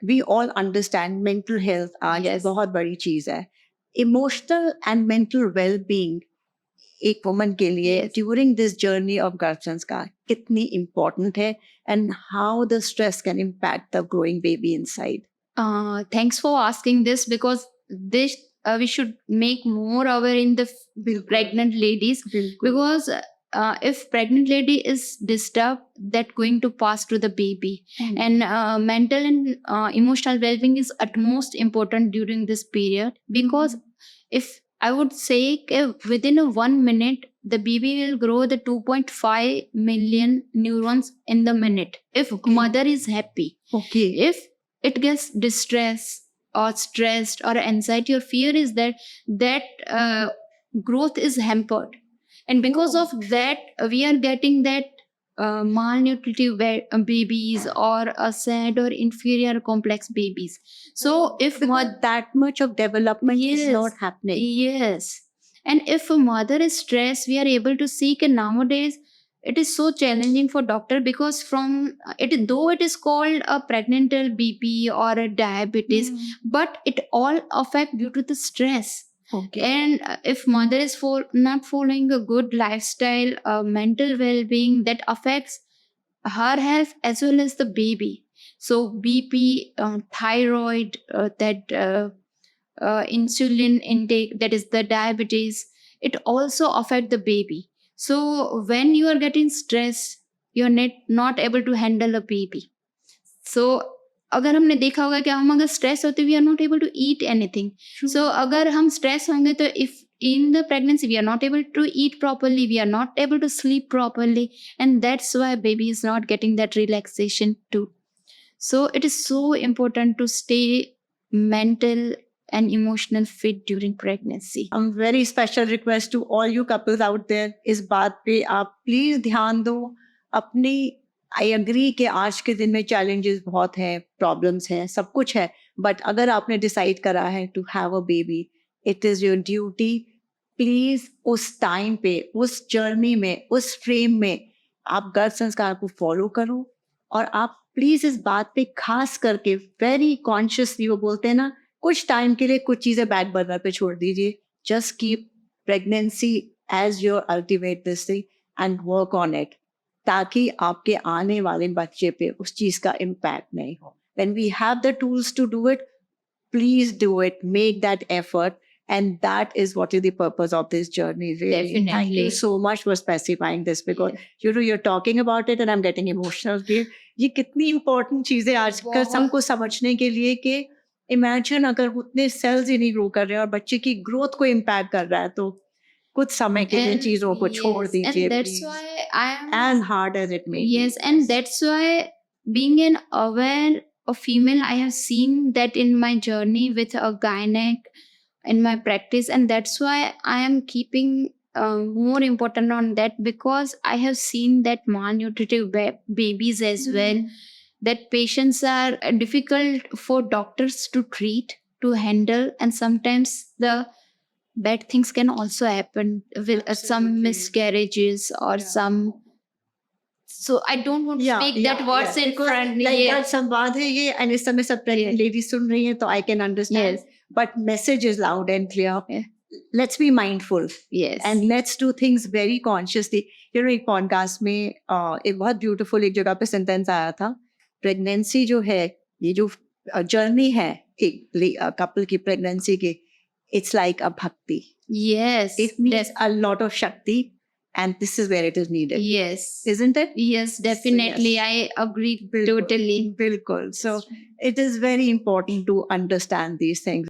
we all understand mental health आज Yes. बहुत बड़ी चीज है. Emotional and mental well-being एक वुमन के लिए Yes. During this journey of girlfriends का कितनी इम्पोर्टेंट है and how the stress can impact the growing baby inside. Thanks for asking this, because this we should make more aware in the pregnant ladies, because if pregnant lady is disturbed, that going to pass to the baby. And mental and emotional well-being is utmost important during this period, because if I would say within a 1 minute the baby will grow the 2.5 million neurons in the minute if mother is happy. Okay. If it gets distressed or stressed or anxiety or fear, is that growth is hampered, and because of that we are getting that malnutritive babies or a sad or inferior complex babies. So if that much of development is not happening. Yes. And if a mother is stressed, we are able to seek, and nowadays it is so challenging for doctor, because from it, though it is called a prenatal BP or a diabetes, but it all affect due to the stress. Okay. And if mother is not following a good lifestyle, mental well-being, that affects her health as well as the baby. So BP, thyroid, that insulin intake, that is the diabetes, it also affect the baby. So when you are getting stressed, you are not able to handle a baby. So अगर हमने देखा होगा कि हम अगर stress होते, we are not able to eat anything. So अगर हम स्ट्रेस होंगे तो if in the pregnancy we are not able to eat properly, we are not able to sleep properly, and that's why baby is not getting that relaxation too. So it is so important to stay mental and emotional fit during pregnancy. Very special request to all you couples out there, इस बात पे आप please ध्यान दो अपनी. I agree कि आज के दिन में चैलेंजेस बहुत हैं, प्रॉब्लम्स हैं, सब कुछ है, बट अगर आपने डिसाइड करा है to have a baby, it is your duty. Please उस टाइम पे, उस जर्नी में, उस फ्रेम में आप गर्भ संस्कार को फॉलो करो. और आप प्लीज इस बात पे खास करके वेरी कॉन्शियसली, वो बोलते हैं ना, कुछ टाइम के लिए कुछ चीजें बैक बर्नर पे छोड़ दीजिए. Just keep pregnancy as your ultimate this thing and work on it, ताकि आपके आने वाले बच्चे पे उस चीज का इम्पैक्ट नहीं हो. When we have the tools to do it, please do it. Make that effort. And that is what is the purpose of this journey, really. Definitely. Thank you so much for specifying this, because you're talking about it and I'm getting emotional. ये कितनी important चीज़ है आजकल सबको समझने के लिए कि imagine अगर उतने cells ही नहीं grow कर रहे हैं और बच्चे की growth को impact कर रहा है, तो कुछ समय के लिए चीज़ों को छोड़ दीजिए. And that's why I am as hard as it may be. Yes, and that's why being an aware of female, I have seen that in my journey with a gynec in my practice, and that's why I am keeping more important on that, because I have seen that malnutritive babies as well, that patients are difficult for doctors to treat, to handle, and sometimes the bad things can also happen with some miscarriages or some. So I don't want to speak that words in front. Like that संवाद है ये, and इस समय सब pregnant ladies सुन रही हैं, तो I can understand. Yes. But message is loud and clear. Yeah. Let's be mindful. Yes. And let's do things very consciously. You know, एक podcast में एक बहुत beautiful एक जगह पे sentence आया था, pregnancy जो है, ये जो journey है एक couple की pregnancy की, it's like a bhakti. Yes. It needs a lot of shakti. And this is where it is needed. Yes. Isn't it? Yes, definitely. So, yes. I agree totally. Bilkul. So it is very important to understand these things.